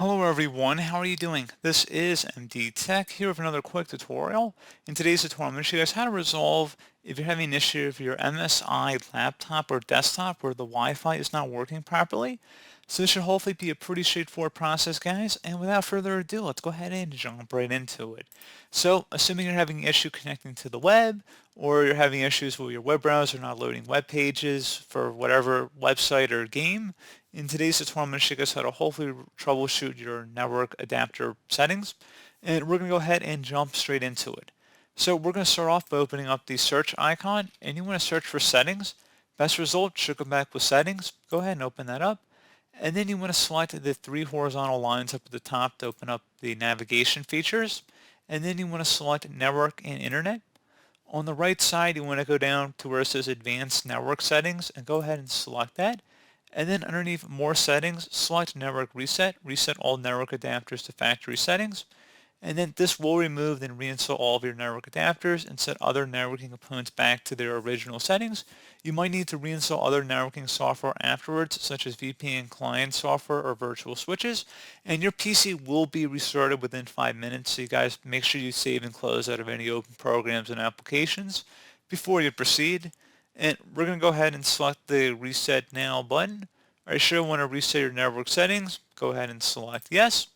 Hello everyone, how are you doing? This is MD Tech here with another quick tutorial. In today's tutorial, I'm going to show you guys how to resolve if you're having an issue with your MSI laptop or desktop where the Wi-Fi is not working properly. So this should hopefully be a pretty straightforward process, guys, and without further ado, let's go ahead and jump right into it. So, assuming you're having an issue connecting to the web, or you're having issues with your web browser not loading web pages for whatever website or game, in today's tutorial, I'm going to show you guys how to hopefully troubleshoot your network adapter settings, and we're going to go ahead and jump straight into it. So we're going to start off by opening up the search icon, and you want to search for settings. Best result should come back with settings. Go ahead and open that up, and then you want to select the three horizontal lines up at the top to open up the navigation features, and then you want to select network and internet. On the right side, you want to go down to where it says advanced network settings and go ahead and select that. And then underneath more settings, select network reset, reset all network adapters to factory settings. And then this will remove and reinstall all of your network adapters and set other networking components back to their original settings. You might need to reinstall other networking software afterwards, such as VPN client software or virtual switches. And your PC will be restarted within 5 minutes, so you guys make sure you save and close out of any open programs and applications before you proceed. And we're going to go ahead and select the Reset Now button. Are you sure you want to reset your network settings? Go ahead and select Yes.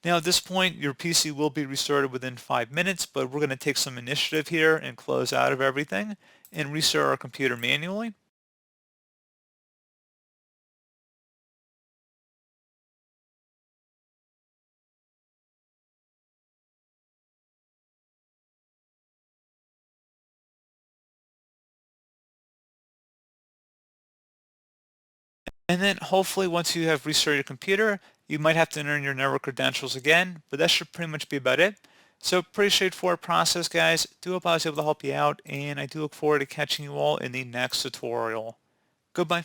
Now at this point, your PC will be restarted within 5 minutes, but we're going to take some initiative here and close out of everything and restart our computer manually. And then hopefully once you have restarted your computer, you might have to enter in your network credentials again, but that should pretty much be about it. So pretty straightforward process, guys. Do hope I was able to help you out, and I do look forward to catching you all in the next tutorial. Goodbye.